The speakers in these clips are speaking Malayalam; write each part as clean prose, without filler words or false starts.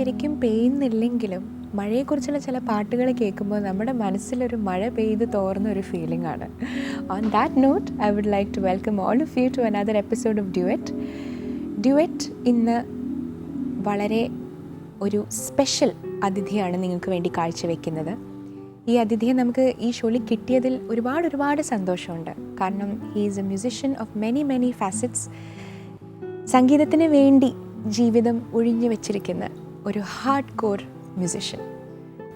ശരിക്കും പെയ്യുന്നില്ലെങ്കിലും മഴയെക്കുറിച്ചുള്ള ചില പാട്ടുകൾ കേൾക്കുമ്പോൾ നമ്മുടെ മനസ്സിലൊരു മഴ പെയ്ത് തോർന്ന ഒരു ഫീലിംഗ് ആണ്. On that note I would like to welcome all of you to another episode of duet. ഇന്ന് വളരെ ഒരു സ്പെഷ്യൽ അതിഥിയാണ് നിങ്ങൾക്ക് വേണ്ടി കാഴ്ചവെക്കുന്നത്. ഈ അതിഥിയെ നമുക്ക് ഈ ഷോയിൽ കിട്ടിയതിൽ ഒരുപാട് സന്തോഷമുണ്ട്. കാരണം he is a musician of many facets. സംഗീതത്തിന് വേണ്ടി ജീവിതം ഒഴിഞ്ഞു വെച്ചിരിക്കുന്ന ഒരു hardcore musician.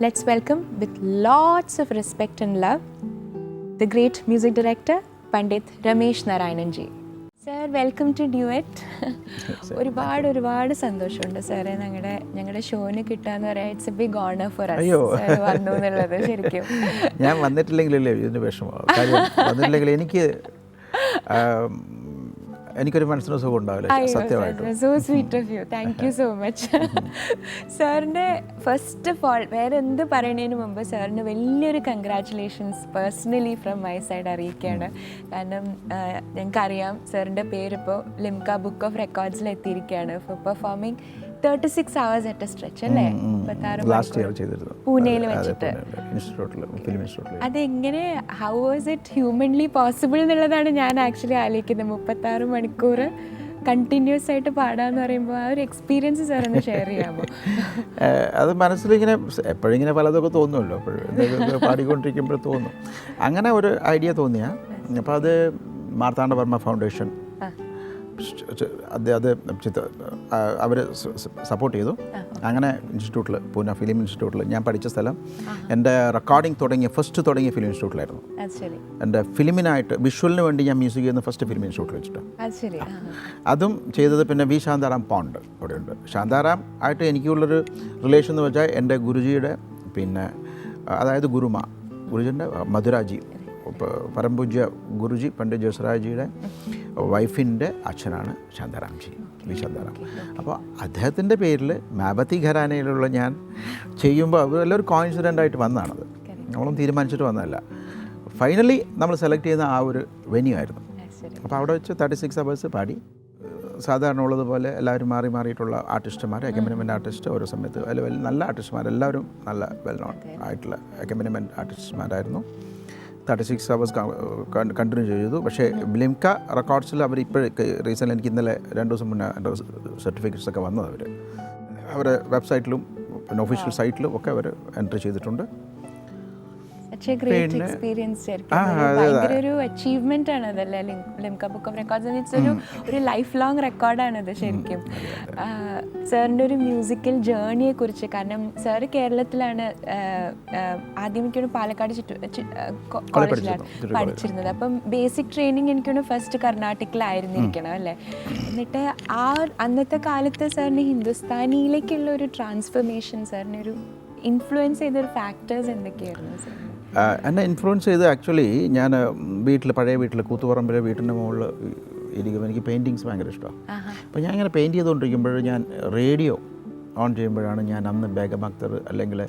Let's welcome with lots of respect and love the great music director Pandit Ramesh Narayanan ji. Sir, welcome to duet. ഒരുപാട് സന്തോഷമുണ്ട് സാറേ ഞങ്ങളുടെ ഷോന് കിട്ടാന്ന് പറയാം. It's a big honour for us വന്നു എന്നുള്ളത്. ശരിക്കും ഞാൻ വന്നിട്ടില്ലെങ്കിലല്ലേ ഇതിൻ്റെ വിഷമം. വന്നിട്ടില്ലെങ്കിൽ എനിക്കൊരു മനസ്സിന് സുഖം ഉണ്ടാവില്ല. സത്യമായിട്ടും so sweet of you. Thank you so much. സാറിൻ്റെ ഫസ്റ്റ് ഓഫ് ഓൾ വേറെ എന്ത് പറയുന്നതിന് മുമ്പ് സാറിന് വലിയൊരു congratulations personally from my side അറിയിക്കുകയാണ്. കാരണം ഞങ്ങൾക്കറിയാം സാറിൻ്റെ പേരിപ്പോൾ ലിംക ബുക്ക് ഓഫ് റെക്കോർഡ്സിൽ എത്തിയിരിക്കുകയാണ് for performing 36 hours at a stretch അല്ലേ? പൂനെയിൽ വെച്ചിട്ട്. അതെങ്ങനെ, how was it humanly possible എന്നുള്ളതാണ് ഞാൻ ആക്ച്വലി ആലോചിക്കുന്നത്. 36 മണിക്കൂർ കണ്ടിന്യൂസ് ആയിട്ട് പാടാന്ന് പറയുമ്പോൾ ആ ഒരു എക്സ്പീരിയൻസ് സാറൊന്ന് ഷെയർ ചെയ്യാമോ? അത് മനസ്സിലിങ്ങനെ എപ്പോഴിങ്ങനെ പലതൊക്കെ തോന്നുമല്ലോ. എപ്പോഴും പാടിക്കൊണ്ടിരിക്കുമ്പോൾ തോന്നും. അങ്ങനെ ഒരു ഐഡിയ തോന്നിയ അപ്പോൾ അത് മാർത്താണ്ഡവർമ്മ ഫൗണ്ടേഷൻ അത് അവർ സപ്പോർട്ട് ചെയ്തു. അങ്ങനെ ഇൻസ്റ്റിറ്റ്യൂട്ടിൽ, പൂനെ ഫിലിം ഇൻസ്റ്റിറ്റ്യൂട്ടിൽ ഞാൻ പഠിച്ച സ്ഥലം, എൻ്റെ റെക്കോർഡിങ് ഫസ്റ്റ് തുടങ്ങിയ ഫിലിം ഇൻസ്റ്റിറ്റ്യൂട്ടിലായിരുന്നു. എൻ്റെ ഫിലിമിനായിട്ട് വിഷ്വലിന് വേണ്ടി ഞാൻ മ്യൂസിക് ചെയ്യുന്ന ഫസ്റ്റ് ഫിലിം ഇൻസ്റ്റിറ്റ്യൂട്ടിൽ വെച്ചിട്ട്. അതും ചെയ്തത് പിന്നെ വി ശാന്താറാം പോണ്ട് അവിടെയുണ്ട്. ശാന്താറാം ആയിട്ട് എനിക്കുള്ളൊരു റിലേഷൻ എന്ന് വെച്ചാൽ എൻ്റെ ഗുരുജിയുടെ അതായത് ഗുരുജിൻ്റെ മധുരാജി, പരംപൂജ്യ ഗുരുജി പണ്ഡിറ്റ് ജസ്രാജിയുടെ വൈഫിൻ്റെ അച്ഛനാണ് ശാന്താറാംജി, വി ശാന്താറാം. അപ്പോൾ അദ്ദേഹത്തിൻ്റെ പേരിൽ മാബത്തി ഘരാനയിലുള്ള ഞാൻ ചെയ്യുമ്പോൾ അതെല്ലാം ഒരു കോയിൻസിഡൻ്റ് ആയിട്ട് വന്നതാണത്. നമ്മളൊന്നും തീരുമാനിച്ചിട്ട് വന്നതല്ല. ഫൈനലി നമ്മൾ സെലക്ട് ചെയ്യുന്ന ആ ഒരു വെന്യൂ ആയിരുന്നു. അപ്പോൾ അവിടെ വെച്ച് 36 hours പാടി. സാധാരണ ഉള്ളതുപോലെ എല്ലാവരും മാറിയിട്ടുള്ള ആർട്ടിസ്റ്റുമാർ, അക്കമ്പനിമെൻ്റ് ആർട്ടിസ്റ്റ് ഓരോ സമയത്ത് നല്ല ആർട്ടിസ്റ്റുമാർ, എല്ലാവരും നല്ല വെൽ നോൺ ആയിട്ടുള്ള അക്കമ്പനിമെൻ്റ് ആർട്ടിസ്റ്റുമാരായിരുന്നു. 36 hours കണ്ടിന്യൂ ചെയ്തു. പക്ഷേ ലിംക റെക്കോർഡ്സിൽ അവർ റീസെൻ്റ് എനിക്ക് ഇന്നലെ 2 ദിവസം മുന്നേ എൻ്റെ സർട്ടിഫിക്കറ്റ്സ് ഒക്കെ വന്നത് അവരുടെ വെബ്സൈറ്റിലും പിന്നെ ഒഫീഷ്യൽ സൈറ്റിലും ഒക്കെ അവർ എൻട്രി ചെയ്തിട്ടുണ്ട്. ഒരു അച്ചീവ്മെന്റ് ആണ് അതല്ലേ ലിംക ബുക്ക് ഓഫ് റെക്കോർഡ്സ്. ഒരു ലൈഫ് ലോങ് റെക്കോർഡാണത് ശരിക്കും. സാറിൻ്റെ ഒരു മ്യൂസിക്കൽ ജേർണിയെ കുറിച്ച്, കാരണം സാറ് കേരളത്തിലാണ് ആദ്യം എനിക്കൊരു പാലക്കാട് കോളേജിലാണ് പഠിച്ചിരുന്നത്. അപ്പം ബേസിക് ട്രെയിനിങ് എനിക്കൊന്ന് ഫസ്റ്റ് കർണാടകയിലായിരുന്നിരിക്കണം അല്ലേ. എന്നിട്ട് അന്നത്തെ കാലത്ത് സാറിന് ഹിന്ദുസ്ഥാനിയിലേക്കുള്ള ഒരു ട്രാൻസ്ഫർമേഷൻ, സാറിന് ഒരു ഇൻഫ്ലുവൻസ് ചെയ്തൊരു ഫാക്ടേഴ്സ് എന്തൊക്കെയായിരുന്നു സാർ? എന്നെ ഇൻഫ്ലുവൻസ് ചെയ്ത് ആക്ച്വലി ഞാൻ പഴയ വീട്ടിൽ കൂത്തുപറമ്പിലെ വീട്ടിൻ്റെ മുകളിൽ ഇരിക്കുമ്പോൾ എനിക്ക് പെയിൻറ്റിങ്സ് ഭയങ്കര ഇഷ്ടമാണ്. അപ്പോൾ ഞാൻ ഇങ്ങനെ പെയിൻറ്റ് ചെയ്തുകൊണ്ടിരിക്കുമ്പോൾ ഞാൻ റേഡിയോ ഓൺ ചെയ്യുമ്പോഴാണ് ഞാൻ അന്ന് ബേഗം അക്തർ അല്ലെങ്കിൽ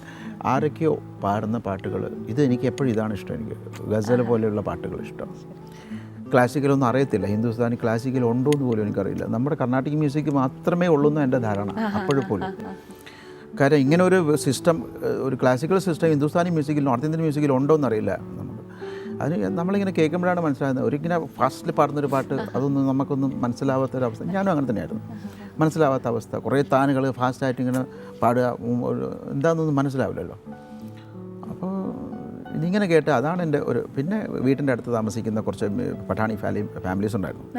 ആരൊക്കെയോ പാടുന്ന പാട്ടുകൾ, എനിക്ക് എപ്പോഴും ഇതാണ് ഇഷ്ടം. എനിക്ക് ഗസൽ പോലെയുള്ള പാട്ടുകൾ ഇഷ്ടം. ക്ലാസിക്കലൊന്നും അറിയത്തില്ല, ഹിന്ദുസ്ഥാനി ക്ലാസിക്കൽ ഉണ്ടോ എന്ന് പോലും എനിക്കറിയില്ല. നമ്മുടെ കർണാട്ടിക് മ്യൂസിക് മാത്രമേ ഉള്ളൂ എന്ന് എൻ്റെ ധാരണ അപ്പോഴും പോലും. കാര്യം ഇങ്ങനെ ഒരു സിസ്റ്റം, ഒരു ക്ലാസിക്കൽ സിസ്റ്റം ഹിന്ദുസ്ഥാനി മ്യൂസിക്കിൽ, നോർത്ത് ഇന്ത്യൻ മ്യൂസിക്കിൽ ഉണ്ടോ എന്നറിയില്ല നമുക്ക്. അതിന് നമ്മളിങ്ങനെ കേൾക്കുമ്പോഴാണ് മനസ്സിലാകുന്നത്. ഒരിങ്ങനെ ഫാസ്റ്റിൽ പാടുന്നൊരു പാട്ട് അതൊന്നും നമുക്കൊന്നും മനസ്സിലാവാത്തൊരവസ്ഥ. ഞാനും അങ്ങനെ തന്നെയായിരുന്നു, മനസ്സിലാവാത്ത അവസ്ഥ. കുറേ താനുകൾ ഫാസ്റ്റായിട്ട് ഇങ്ങനെ പാടുക, എന്താണെന്നൊന്നും മനസ്സിലാവില്ലല്ലോ. അപ്പോൾ ഇതിങ്ങനെ കേട്ട് അതാണ് എൻ്റെ ഒരു. പിന്നെ വീട്ടിൻ്റെ അടുത്ത് താമസിക്കുന്ന കുറച്ച് പഠാണി ഫാമിലീസ് ഉണ്ടായിരുന്നു.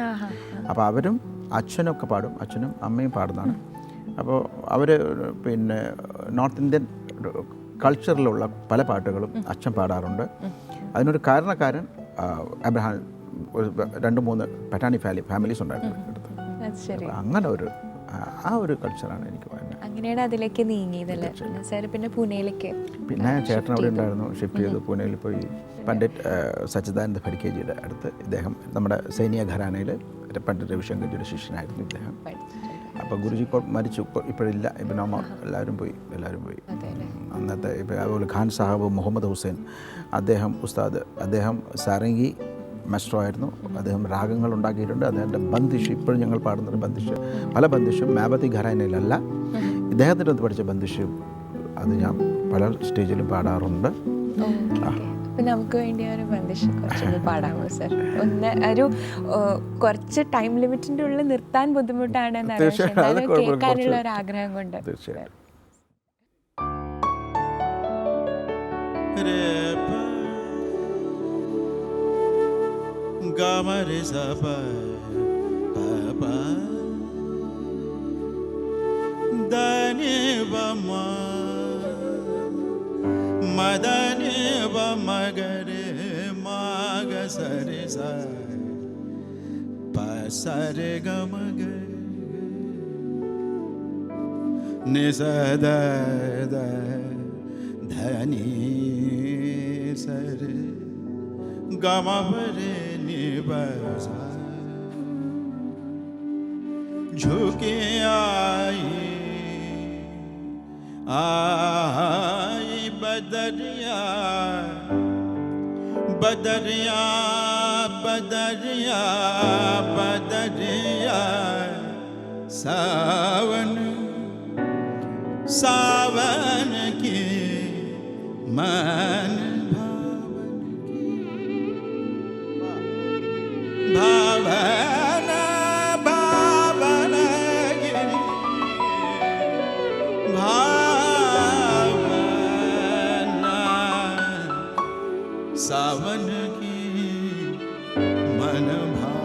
അപ്പോൾ അവരും അച്ഛനൊക്കെ പാടും, അച്ഛനും അമ്മയും പാടുന്നതാണ്. അപ്പോൾ അവർ നോർത്ത് ഇന്ത്യൻ കൾച്ചറിലുള്ള പല പാട്ടുകളും അച്ഛൻ പാടാറുണ്ട്. അതിനൊരു കാരണക്കാരൻ അബ്രഹാം, ഒരു 2-3 പഠാണി ഫാമിലീസ് ഉണ്ടായിരുന്നു അടുത്ത്. അങ്ങനെ ഒരു കൾച്ചറാണ് എനിക്ക്. അങ്ങനെയാണ് അതിലേക്ക് നീങ്ങിയതല്ലേ സാർ? പിന്നെ പൂനെയിലേക്ക് ചേട്ടൻ അവിടെ ഉണ്ടായിരുന്നു, ഷിഫ്റ്റ് ചെയ്തു, പൂനെയിൽ പോയി. പണ്ഡിറ്റ് സച്ചിദാനന്ദ ഫഡ്കേജിയുടെ അടുത്ത് ഇദ്ദേഹം നമ്മുടെ സൈനിക ഘരാനയിൽ പണ്ഡിറ്റ് രവിശങ്കർജിയുടെ ശിഷ്യനായിരുന്നു ഇദ്ദേഹം. അപ്പോൾ ഗുരുജി മരിച്ചു, ഇപ്പോഴില്ല, ഇപ്പം എല്ലാവരും പോയി. അന്നത്തെ ഇപ്പോൾ അതുപോലെ ഖാൻ സാഹബ് മുഹമ്മദ് ഹുസൈൻ, അദ്ദേഹം സാരംഗി മാസ്റ്റർ ആയിരുന്നു. അദ്ദേഹം രാഗങ്ങൾ ഉണ്ടാക്കിയിട്ടുണ്ട്. അദ്ദേഹത്തിൻ്റെ ബന്ദിഷ്, ഇപ്പോഴും ഞങ്ങൾ പാടുന്നൊരു ബന്ദിഷ്, പല ബന്ദിഷും മാബത്തി ഘരാനയിലല്ല, ഇദ്ദേഹത്തിൻ്റെ അടുത്ത് പഠിച്ച ബന്ദിഷ് അത് ഞാൻ പല സ്റ്റേജിലും പാടാറുണ്ട്. അപ്പം നമുക്ക് വേണ്ടി ഒരു ബന്ദിഷ് കുറച്ചൊന്ന് പാടാമോ സർ? ഒന്ന് ഒരു കുറച്ച് ടൈം ലിമിറ്റിൻ്റെ ഉള്ളിൽ നിർത്താൻ ബുദ്ധിമുട്ടാണ് കേൾക്കാനുള്ള ഒരു ആഗ്രഹം കൊണ്ട്. തീർച്ചയായും. മദനി മഗരെ മാഗ സരി സരി ഗമഗ നിസദ ധനി സരി ഗമപരെ നിബസ झुके आई बदरिया बदरिया बदरिया बदरिया सावन सावन की मन भावन भावन गिरी भावना सावन की मन भाव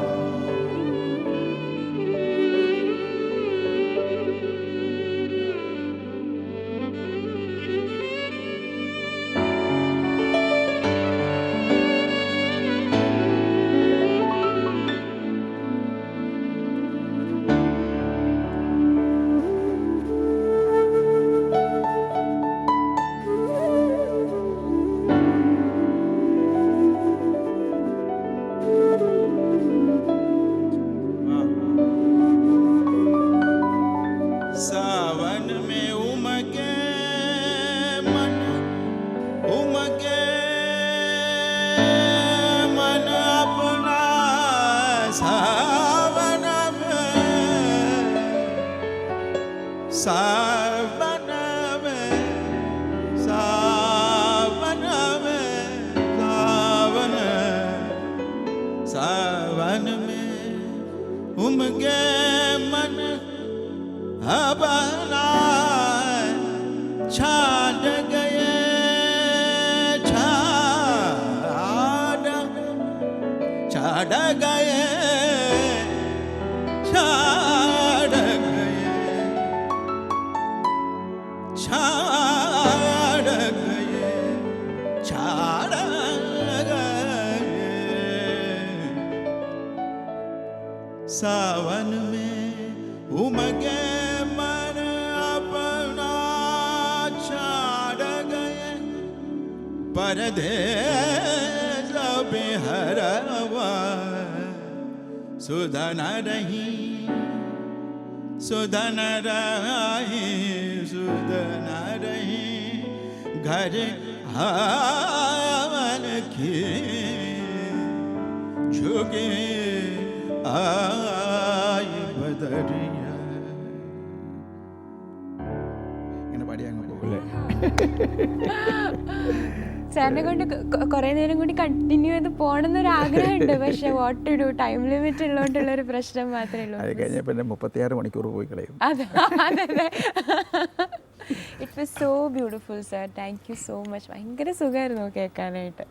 सावन में उमगे मन अपना सावन में सावन में सावन में सावन सावन में उमगे मन अपना छाड़ गए छाड़ गए छाड़ गए छाड़ गए छाड़ गए सावन में उमगे मन अपना छाड़ गए परदेस बिहरवा सुधन रही सुधन रही सुधन रही घर हवन की झुके आई बदरिया ഇങ്ങനെ പാടി അങ്ങ് പോകല്ലേ? സാറിനെ കൊണ്ട് കുറേ നേരം കൂടി കണ്ടിന്യൂ ചെയ്ത് പോകണമെന്നൊരു ആഗ്രഹമുണ്ട്. പക്ഷെ what to do, time limit ഉള്ളതുകൊണ്ടുള്ളൊരു പ്രശ്നം മാത്രമേ ഉള്ളൂ. അത് കഴിഞ്ഞാൽ പിന്നെ 36 മണിക്കൂർ പോയി കളയും. അതെ അതെ. It was so beautiful sir. Thank you so much. ഭയങ്കര സുഖമായിരുന്നു കേൾക്കാനായിട്ട്.